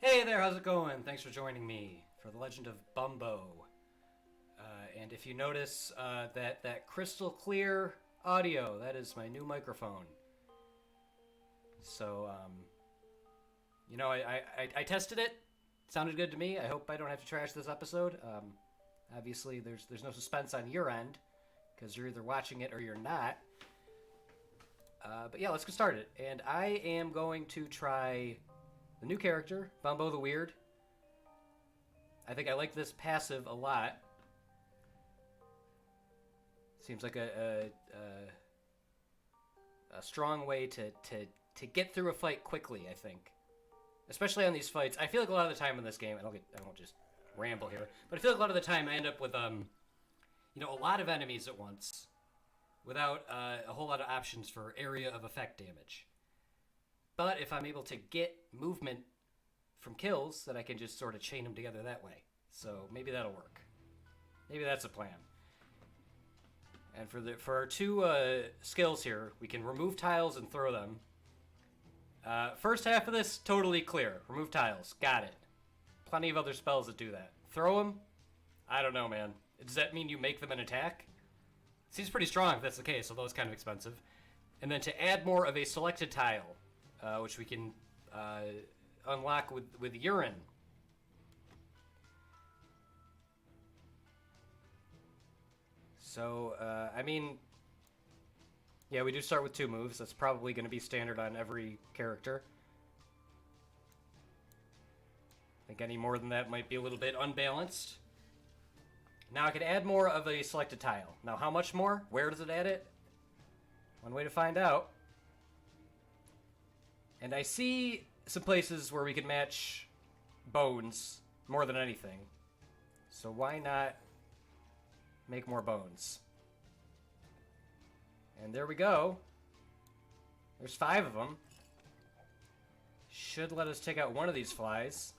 Hey there, how's it going? Thanks for joining me for The Legend of Bumbo. And if you notice that crystal clear audio, that is my new microphone. So, I tested it. Sounded good to me. I hope I don't have to trash this episode. Obviously, there's no suspense on your end because you're either watching it or you're not. But yeah, let's get started. And I am going to try the new character, Bumbo the Weird. I think I like this passive a lot. Seems like a strong way to get through a fight quickly, I think. Especially on these fights. I feel like a lot of the time in this game, I won't just ramble here, but I feel like a lot of the time I end up with a lot of enemies at once without a whole lot of options for area of effect damage. But if I'm able to get movement from kills, then I can just sort of chain them together that way. So maybe that'll work. Maybe that's a plan. And for our two skills here, we can remove tiles and throw them. First half of this, totally clear. Remove tiles. Got it. Plenty of other spells that do that. Throw them? I don't know, man. Does that mean you make them an attack? Seems pretty strong if that's the case, although it's kind of expensive. And then to add more of a selected tile, which we can unlock with urine. So, yeah, we do start with 2 moves. That's probably going to be standard on every character. I think any more than that might be a little bit unbalanced. Now I can add more of a selected tile. Now how much more? Where does it add it? One way to find out. And I see some places where we can match bones more than anything. So why not make more bones? And there we go. There's 5 of them. Should let us take out one of these flies,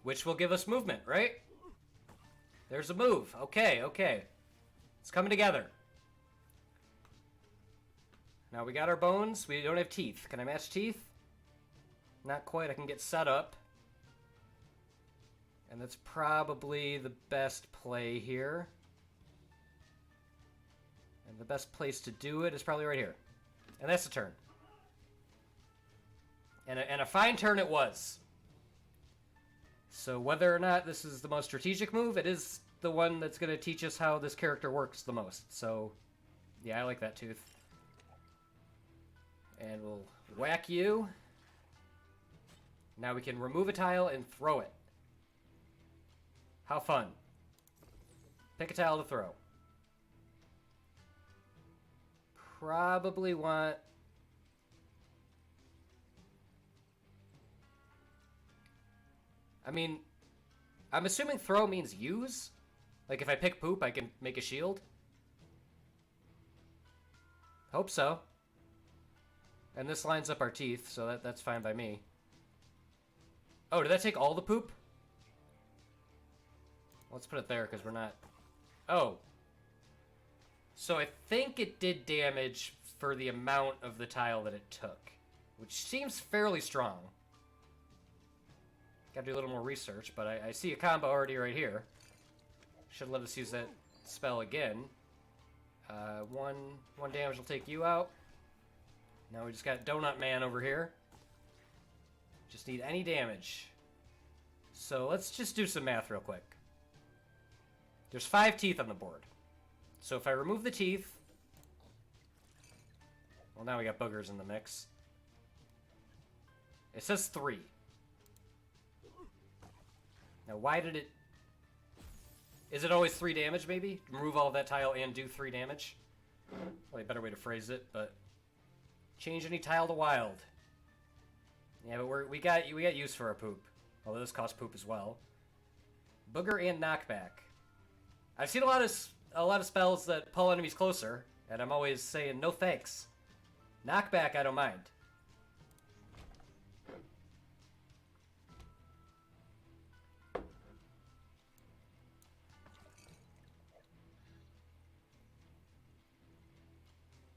which will give us movement, right? There's a move. Okay. It's coming together. Now we got our bones. We don't have teeth. Can I match teeth? Not quite. I can get set up. And that's probably the best play here. And the best place to do it is probably right here. And that's the turn. And a fine turn it was. So whether or not this is the most strategic move, it is the one that's going to teach us how this character works the most. So, yeah, I like that tooth. And we'll whack you. Now we can remove a tile and throw it. How fun. Pick a tile to throw. Probably want... I'm assuming throw means use? Like if I pick poop, I can make a shield? Hope so. And this lines up our teeth, so that's fine by me. Oh, did that take all the poop? Let's put it there, because we're not... Oh. So I think it did damage for the amount of the tile that it took, which seems fairly strong. Gotta do a little more research, but I see a combo already right here. Should let us use that spell again. One damage will take you out. Now we just got Donut Man over here. Just need any damage. So let's just do some math real quick. There's 5 teeth on the board. So if I remove the teeth... Well, now we got boogers in the mix. It says 3. Now why did it... Is it always 3 damage, maybe? Remove all of that tile and do 3 damage? Probably a better way to phrase it, but... Change any tile to wild. Yeah, but we got use for our poop. Although this costs poop as well. Booger and knockback. I've seen a lot of spells that pull enemies closer, and I'm always saying no thanks. Knockback, I don't mind.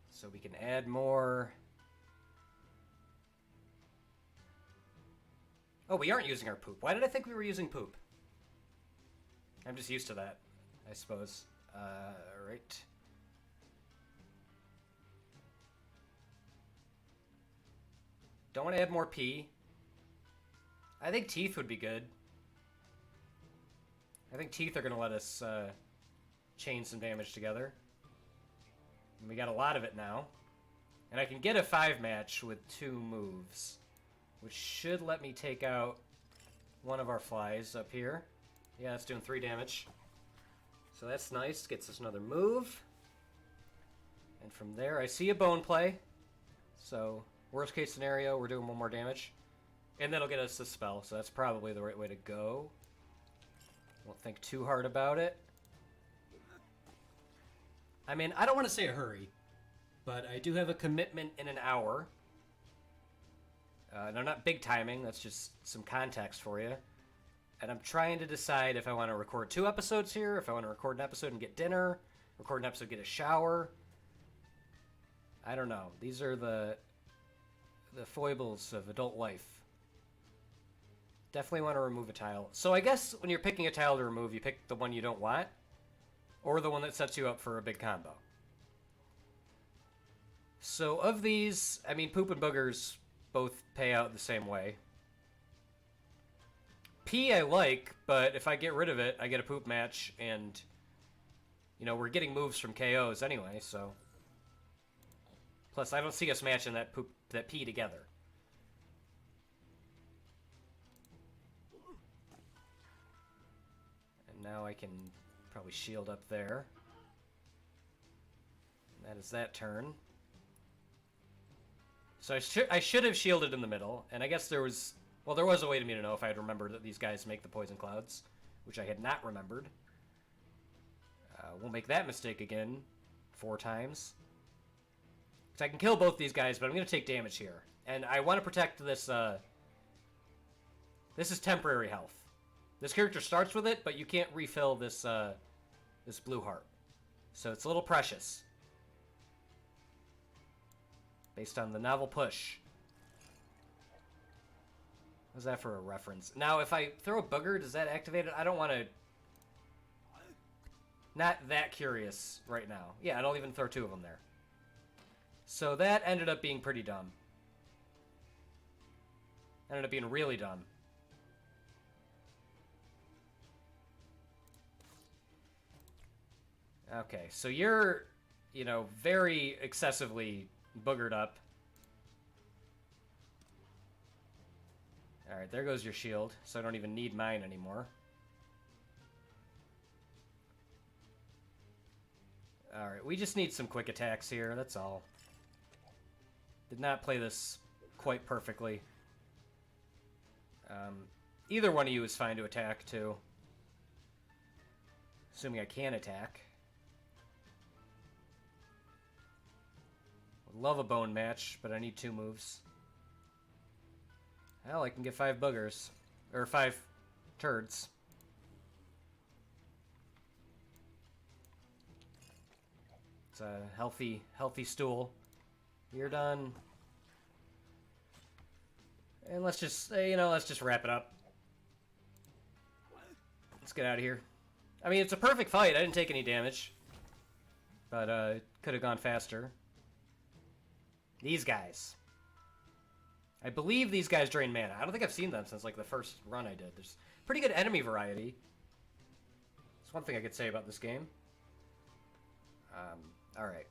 So we can add more. Oh, we aren't using our poop. Why did I think we were using poop? I'm just used to that, I suppose. Right. Don't want to add more P. I think teeth would be good. I think teeth are going to let us chain some damage together. And we got a lot of it now. And I can get a 5 match with 2 moves, which should let me take out one of our flies up here. Yeah, it's doing 3 damage. So that's nice. Gets us another move. And from there, I see a bone play. So, worst case scenario, we're doing 1 more damage. And that'll get us the spell, so that's probably the right way to go. Won't think too hard about it. I mean, I don't want to say a hurry, but I do have a commitment in an hour. No, not big timing, that's just some context for you. And I'm trying to decide if I want to record 2 episodes here, if I want to record an episode and get dinner, record an episode, get a shower. I don't know. These are the foibles of adult life. Definitely want to remove a tile. So I guess when you're picking a tile to remove, you pick the one you don't want, or the one that sets you up for a big combo. So of these, I mean, poop and boogers both pay out the same way. P I like, but if I get rid of it, I get a poop match, and, you know, we're getting moves from KOs anyway, so. Plus, I don't see us matching that P together. And now I can probably shield up there. And that is that turn. So I should have shielded in the middle, and I guess there was... Well, there was a way to me to know if I had remembered that these guys make the poison clouds, which I had not remembered. We'll make that mistake again 4 times. So I can kill both these guys, but I'm going to take damage here. And I want to protect this... This is temporary health. This character starts with it, but you can't refill this, this blue heart. So it's a little precious. Based on the novel push. What's that for a reference? Now, if I throw a booger, does that activate it? I don't want to... Not that curious right now. Yeah, I'll even throw 2 of them there. So that ended up being pretty dumb. Ended up being really dumb. Okay, so you're, you know, very excessively boogered up. Alright, there goes your shield, so I don't even need mine anymore. Alright, we just need some quick attacks here, that's all. Did not play this quite perfectly. Either one of you is fine to attack, too. Assuming I can attack. Would love a bone match, but I need 2 moves. Hell, I can get 5 boogers. Or 5 turds. It's a healthy stool. You're done. And let's just, you know, let's just wrap it up. Let's get out of here. I mean, it's a perfect fight. I didn't take any damage. But, it could have gone faster. These guys. I believe these guys drain mana. I don't think I've seen them since, like, the first run I did. There's pretty good enemy variety. That's one thing I could say about this game. Alright.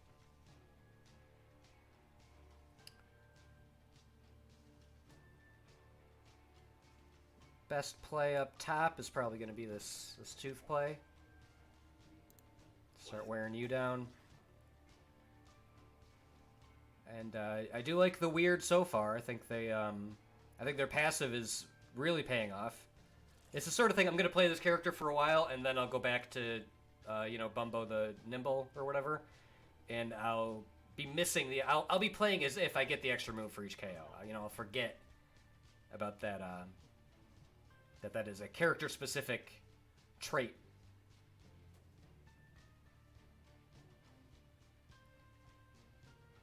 Best play up top is probably going to be this tooth play. Start wearing you down. And I do like the weird so far. I think they, I think their passive is really paying off. It's the sort of thing I'm gonna play this character for a while, and then I'll go back to, you know, Bumbo the Nimble or whatever, and I'll be missing the. I'll be playing as if I get the extra move for each KO. You know, I'll forget about that. That is a character specific trait.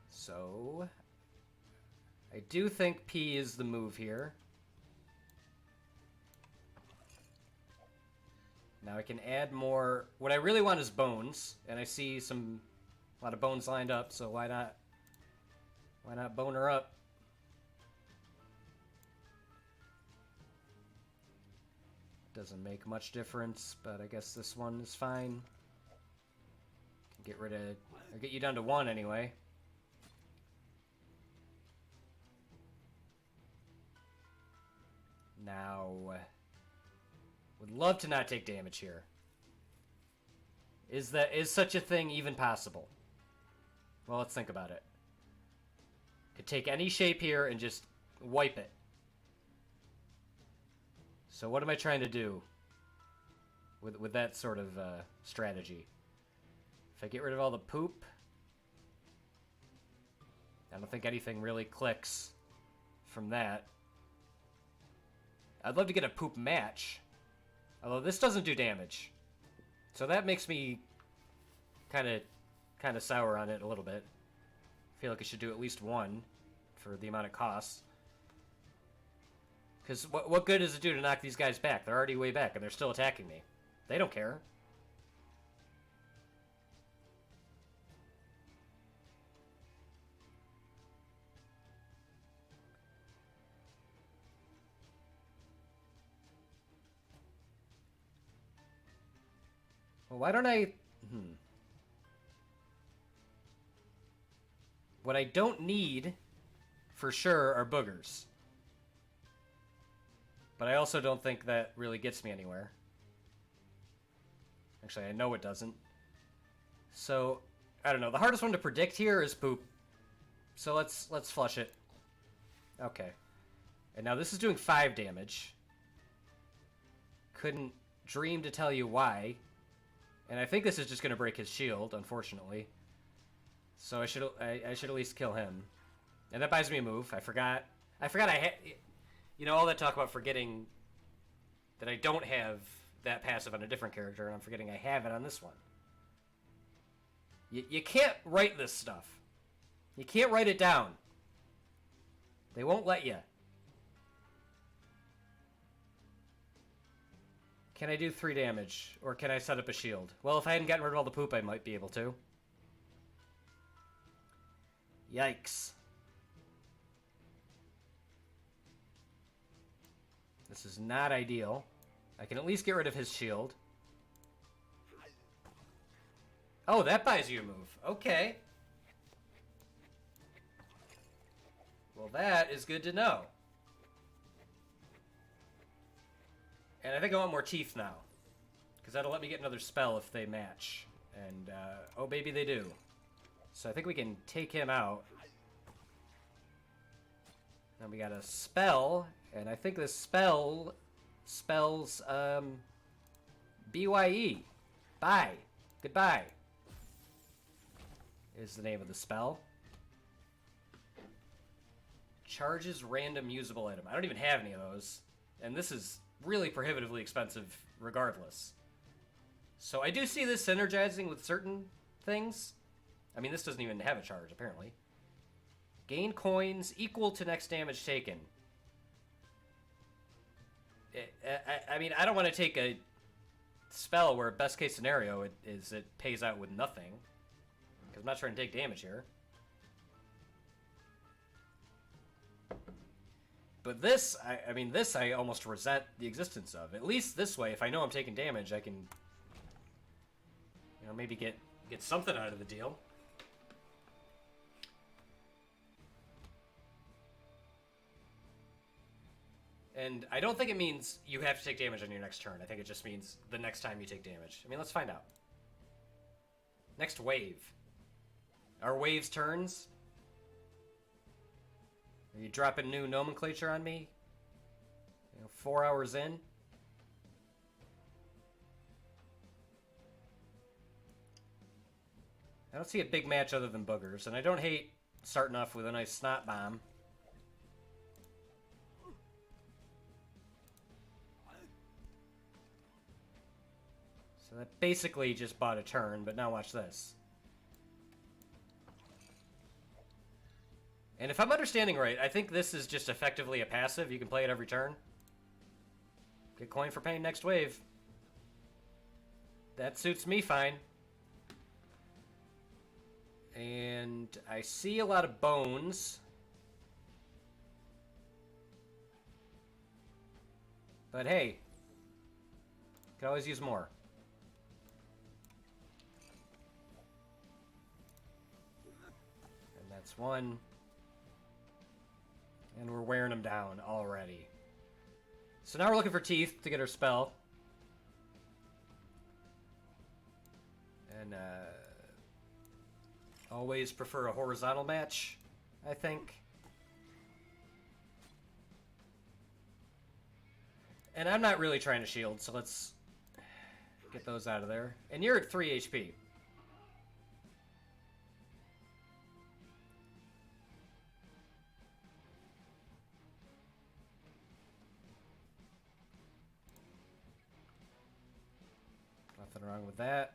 So, I do think P is the move here. Now I can add more. What I really want is bones, and I see a lot of bones lined up, so why not? Why not bone her up? Doesn't make much difference, but I guess this one is fine. Can get rid of, or get you down to 1 anyway. Now, would love to not take damage here. Is such a thing even possible? Well, let's think about it. Could take any shape here and just wipe it. So what am I trying to do with that sort of strategy? If I get rid of all the poop, I don't think anything really clicks from that. I'd love to get a poop match, although this doesn't do damage, so that makes me kind of sour on it a little bit. I feel like I should do at least 1 for the amount it costs. Because what good does it do to knock these guys back? They're already way back, and they're still attacking me. They don't care. Well, why don't I... What I don't need, for sure, are boogers. But I also don't think that really gets me anywhere. Actually, I know it doesn't. So, I don't know. The hardest one to predict here is poop. So let's flush it. Okay. And now this is doing 5 damage. Couldn't dream to tell you why. And I think this is just going to break his shield, unfortunately. So I should at least kill him. And that buys me a move. I forgot I had... You know, all that talk about forgetting that I don't have that passive on a different character, and I'm forgetting I have it on this one. You can't write this stuff. You can't write it down. They won't let you. Can I do 3 damage? Or can I set up a shield? Well, if I hadn't gotten rid of all the poop, I might be able to. Yikes. This is not ideal. I can at least get rid of his shield. Oh, that buys you a move. Okay. Well, that is good to know. And I think I want more teeth now. Because that'll let me get another spell if they match. And, oh baby, they do. So I think we can take him out. Then we got a spell, and I think this spell spells, BYE. Bye. Goodbye. Is the name of the spell. Charges random usable item. I don't even have any of those. And this is really prohibitively expensive regardless. So I do see this synergizing with certain things. I mean, this doesn't even have a charge, apparently. Gain coins equal to next damage taken. I mean, I don't want to take a spell where best case scenario it pays out with nothing. Because I'm not trying to take damage here. But this, I mean, this I almost resent the existence of. At least this way, if I know I'm taking damage, I can, you know, maybe get something out of the deal. And I don't think it means you have to take damage on your next turn. I think it just means the next time you take damage. I mean, let's find out. Next wave. Are waves turns? Are you dropping new nomenclature on me? You know, 4 hours in? I don't see a big match other than boogers, and I don't hate starting off with a nice snot bomb. So that basically just bought a turn, but now watch this. And if I'm understanding right, I think this is just effectively a passive. You can play it every turn. Get coin for pain next wave. That suits me fine. And I see a lot of bones. But hey, can always use more. And that's one. And we're wearing them down already. So now we're looking for teeth to get our spell. And always prefer a horizontal match, I think. And I'm not really trying to shield, so let's get those out of there. And you're at 3 HP. Nothing wrong with that.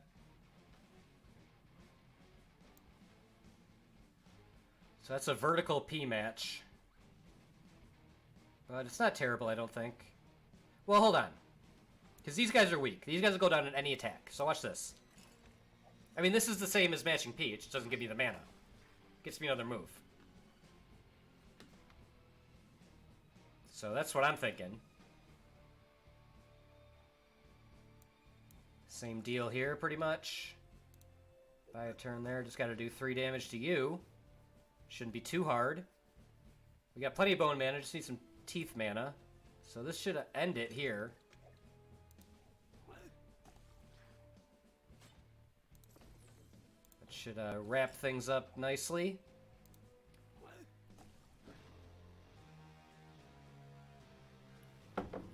So that's a vertical P match. But it's not terrible, I don't think. Well, hold on. Because these guys are weak. These guys will go down in any attack. So watch this. I mean, this is the same as matching P. It just doesn't give me the mana. It gets me another move. So that's what I'm thinking. Same deal here, pretty much. Buy a turn there. Just got to do 3 damage to you. Shouldn't be too hard. We got plenty of bone mana. Just need some teeth mana. So this should end it here. That should wrap things up nicely.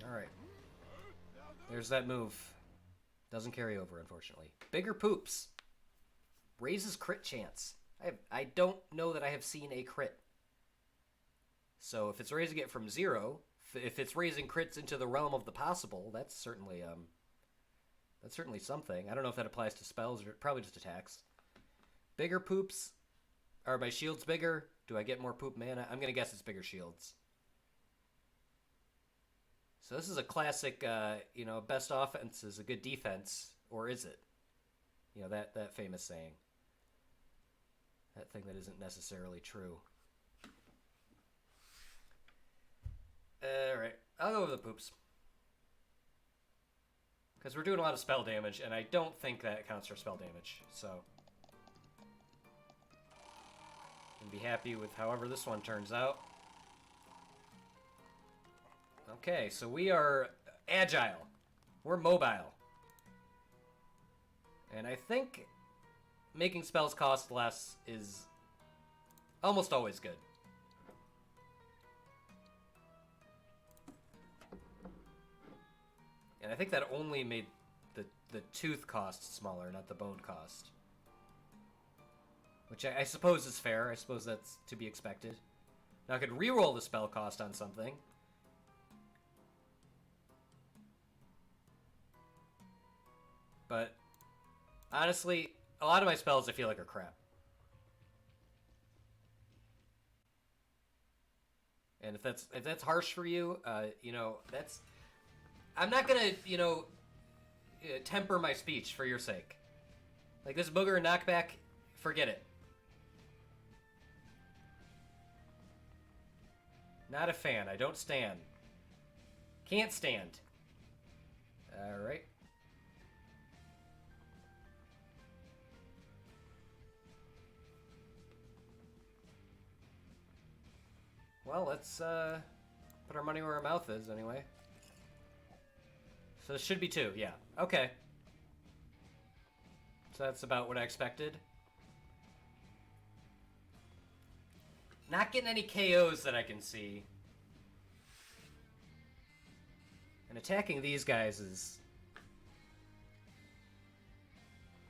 Alright. There's that move. Doesn't carry over, unfortunately. Bigger Poops. Raises crit chance. I don't know that I have seen a crit. So if it's raising it from 0, if it's raising crits into the realm of the possible, that's certainly something. I don't know if that applies to spells or probably just attacks. Bigger Poops. Are my shields bigger? Do I get more poop mana? I'm gonna guess it's bigger shields. So this is a classic, best offense is a good defense, or is it? You know, that famous saying. That thing that isn't necessarily true. Alright, I'll go with the Poops. Because we're doing a lot of spell damage, and I don't think that counts for spell damage, so... I'll be happy with however this one turns out. Okay, so we are agile. We're mobile. And I think making spells cost less is almost always good. And I think that only made the tooth cost smaller, not the bone cost. Which I suppose is fair. I suppose that's to be expected. Now I could reroll the spell cost on something. But honestly, a lot of my spells I feel like are crap. And if that's harsh for you, that's... I'm not gonna, temper my speech for your sake. Like this booger knockback, forget it. Not a fan. I don't stand. Can't stand. Alright. Well, let's put our money where our mouth is, anyway. So this should be 2, yeah. Okay. So that's about what I expected. Not getting any KOs that I can see. And attacking these guys is...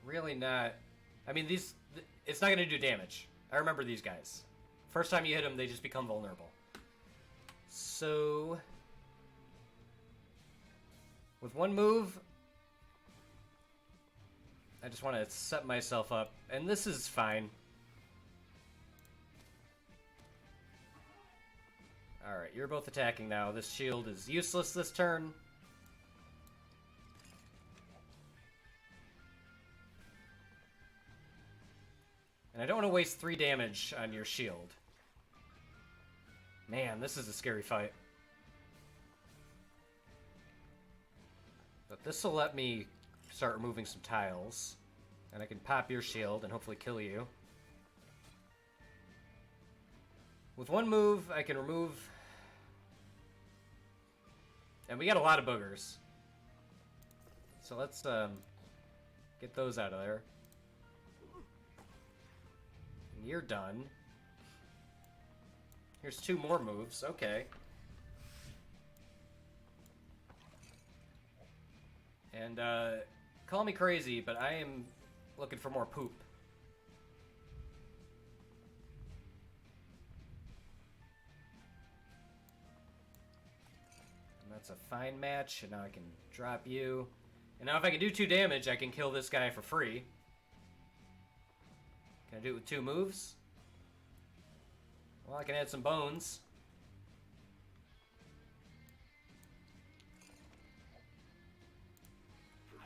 really not... I mean, it's not going to do damage. I remember these guys. First time you hit them, they just become vulnerable. So... with one move... I just want to set myself up. And this is fine. Alright, you're both attacking now. This shield is useless this turn. And I don't want to waste 3 damage on your shield. Man, this is a scary fight. But this will let me start removing some tiles. And I can pop your shield and hopefully kill you. With one move, I can remove... And we got a lot of boogers. So let's get those out of there. And you're done. Here's 2 more moves. Okay. And call me crazy, but I am looking for more poop. And that's a fine match, and now I can drop you. And now if I can do 2 damage, I can kill this guy for free. Can I do it with 2 moves? Well, I can add some bones.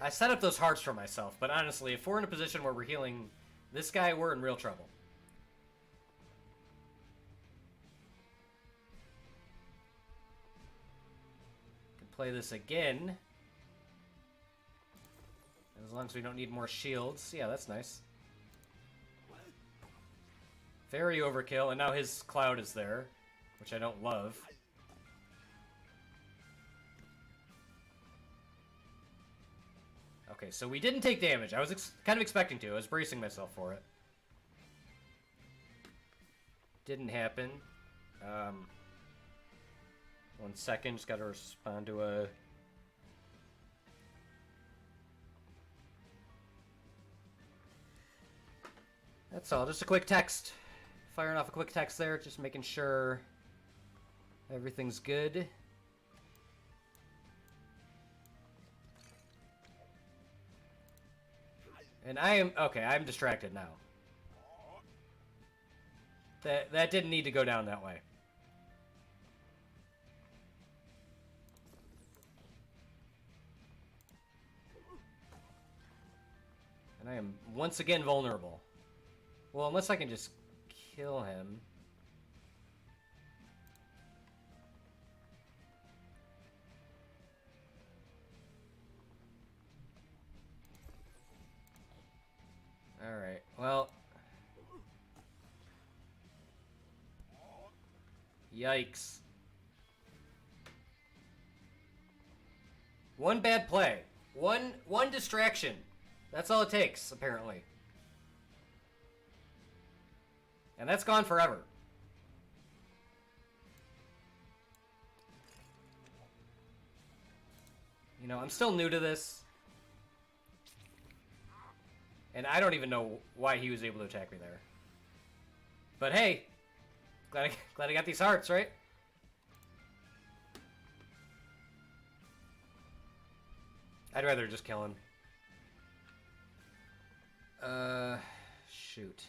I set up those hearts for myself, but honestly, if we're in a position where we're healing this guy, we're in real trouble. Can play this again. As long as we don't need more shields. Yeah, that's nice. Very overkill, and now his cloud is there, which I don't love. Okay, so we didn't take damage. I was kind of expecting to. I was bracing myself for it. Didn't happen. 1 second, just gotta respond to a... That's all, just a quick text. Firing off a quick text there, just making sure everything's good. And I'm distracted now. That didn't need to go down that way. And I am once again vulnerable. Well, unless I can just kill him. Alright, well. Yikes. One bad play. One distraction. That's all it takes, apparently. And that's gone forever. You know, I'm still new to this. And I don't even know why he was able to attack me there. But hey, glad I got these hearts, right? I'd rather just kill him. Shoot.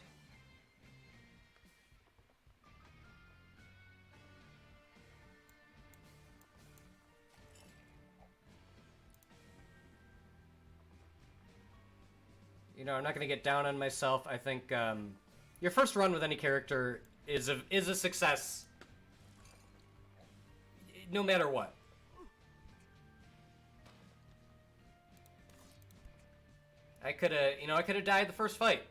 You know, I'm not going to get down on myself. I think your first run with any character is a success, no matter what. I could have died the first fight.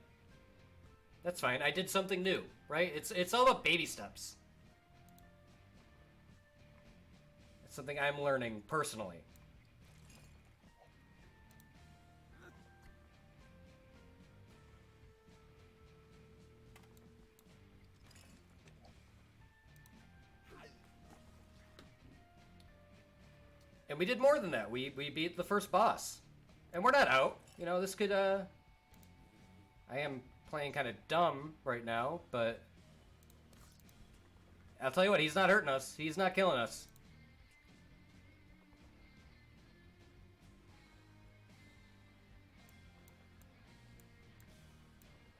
That's fine. I did something new, right? It's all about baby steps. It's something I'm learning personally. And we did more than that. We beat the first boss. And we're not out. You know, this could, I am playing kind of dumb right now, but I'll tell you what, he's not hurting us. He's not killing us.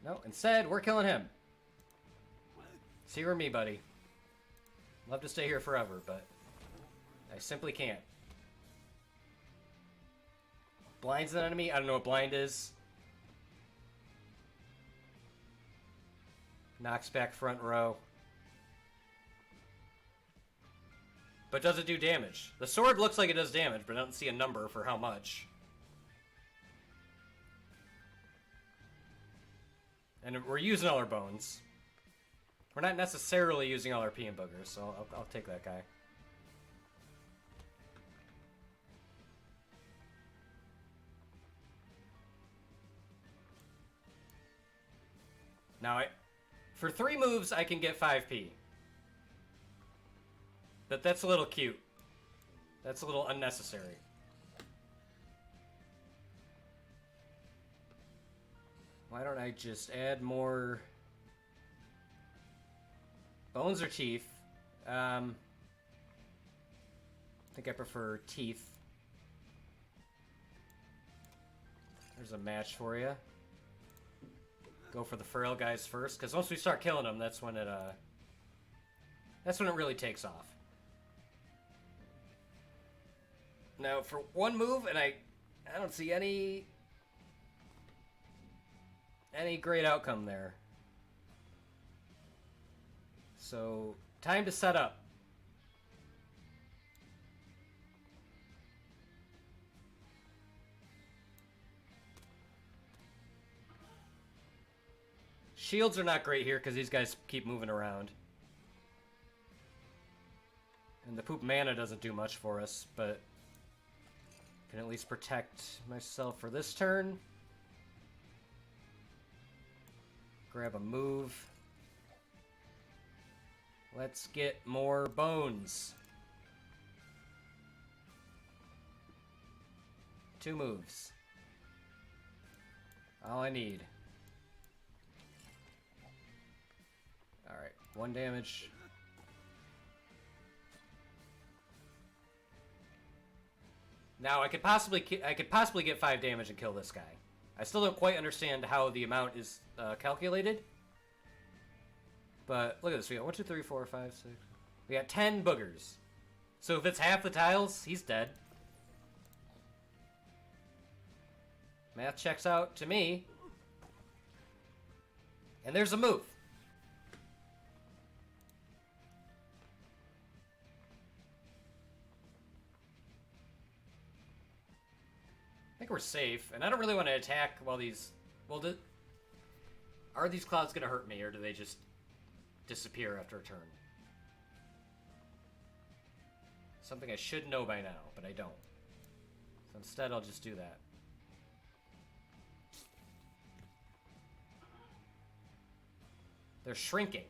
No, instead, we're killing him. See you or me, buddy. Love to stay here forever, but I simply can't. Blind's an enemy? I don't know what blind is. Knocks back front row. But does it do damage? The sword looks like it does damage, but I don't see a number for how much. And we're using all our bones. We're not necessarily using all our pea and boogers, so I'll take that guy. Now, for 3 moves, I can get 5p. But that's a little cute. That's a little unnecessary. Why don't I just add more bones or teeth? I think I prefer teeth. There's a match for you. Go for the frail guys first, because once we start killing them, that's when it really takes off. Now, for one move, and I don't see any great outcome there. So, time to set up. Shields are not great here because these guys keep moving around. And the poop mana doesn't do much for us, but can at least protect myself for this turn. Grab a move. Let's get more bones. 2 moves. All I need. Alright, 1 damage. Now I could possibly get 5 damage and kill this guy. I still don't quite understand how the amount is calculated. But look at this. We got 1, 2, 3, 4, 5, 6. We got 10 boogers. So if it's half the tiles, he's dead. Math checks out to me. And there's a move. I think we're safe, and I don't really want to attack while these... Well, are these clouds going to hurt me, or do they just disappear after a turn? Something I should know by now, but I don't. So instead, I'll just do that. They're shrinking.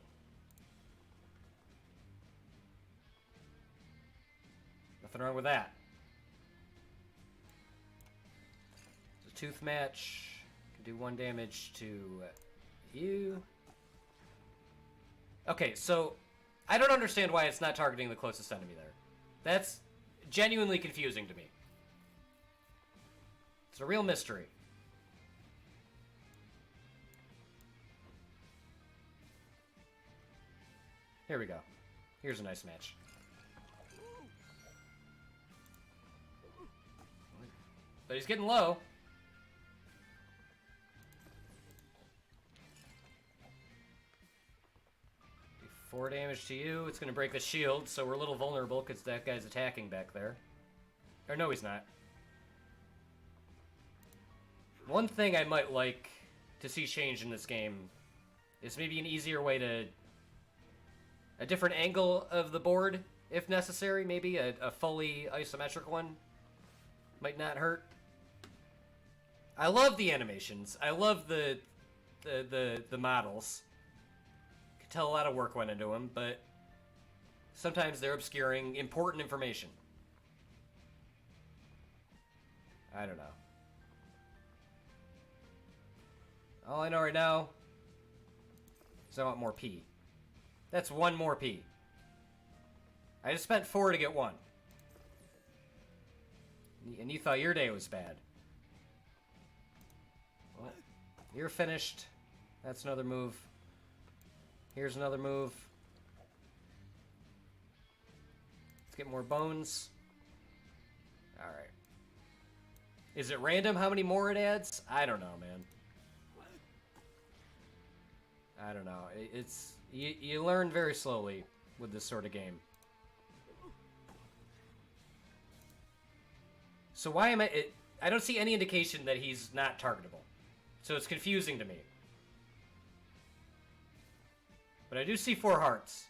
Nothing wrong with that. Tooth match. Can do 1 damage to you. Okay, so I don't understand why it's not targeting the closest enemy there. That's genuinely confusing to me. It's a real mystery. Here we go. Here's a nice match. But he's getting low. 4 damage to you. It's going to break the shield, so we're a little vulnerable because that guy's attacking back there. Or no, he's not. One thing I might like to see change in this game is maybe an easier way to... a different angle of the board, if necessary. Maybe a fully isometric one might not hurt. I love the animations. I love the models. Tell a lot of work went into them, but sometimes they're obscuring important information. I don't know. All I know right now is I want more P. That's 1 more P. I just spent 4 to get 1. And you thought your day was bad. Well, you're finished. That's another move. Here's another move. Let's get more bones. Alright. Is it random how many more it adds? I don't know, man. I don't know. It's you learn very slowly with this sort of game. So why am I don't see any indication that he's not targetable. So it's confusing to me. But I do see 4 hearts.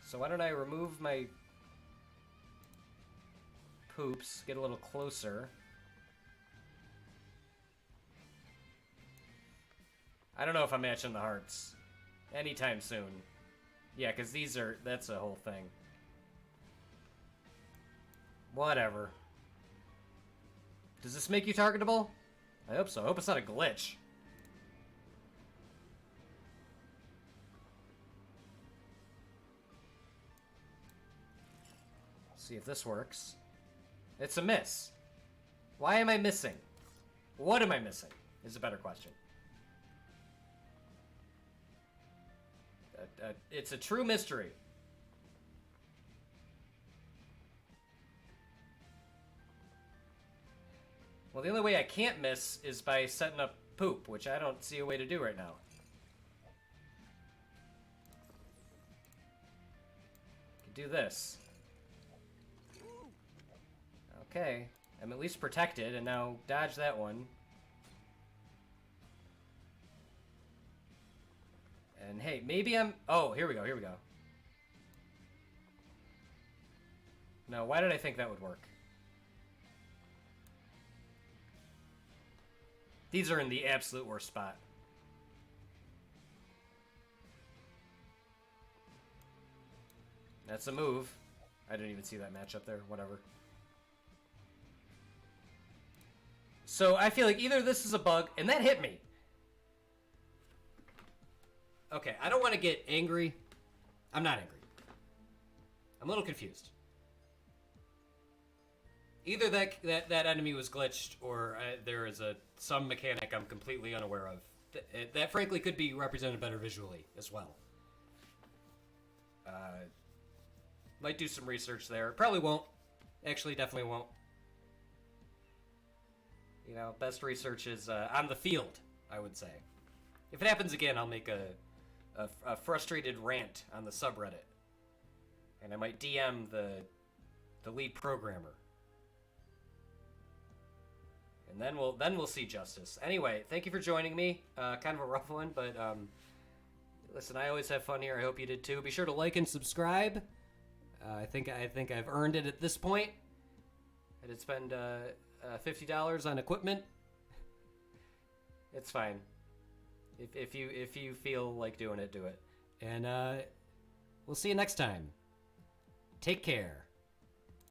So why don't I remove my poops, get a little closer. I don't know if I'm matching the hearts anytime soon. Yeah, because that's a whole thing. Whatever. Does this make you targetable? I hope so. I hope it's not a glitch. See if this works. It's a miss. Why am I missing? What am I missing? Is a better question. It's a true mystery. Well, the only way I can't miss is by setting up poop, which I don't see a way to do right now. I can do this. Okay, I'm at least protected, and now dodge that one. And hey, maybe I'm... Oh, here we go, here we go. No, why did I think that would work? These are in the absolute worst spot. That's a move. I didn't even see that match up there, whatever. So I feel like either this is a bug, and that hit me. Okay, I don't want to get angry. I'm not angry. I'm a little confused. Either that enemy was glitched, or there is some mechanic I'm completely unaware of. That frankly could be represented better visually as well. Might do some research there. Probably won't. Actually, definitely won't. You know, best research is on the field, I would say. If it happens again, I'll make a frustrated rant on the subreddit. And I might DM the lead programmer. And then we'll see justice. Anyway, thank you for joining me. Kind of a rough one, but listen, I always have fun here. I hope you did too. Be sure to like and subscribe. I think I've earned it at this point. I did spend $50 on equipment. It's fine. If you feel like doing it, do it. And we'll see you next time. Take care.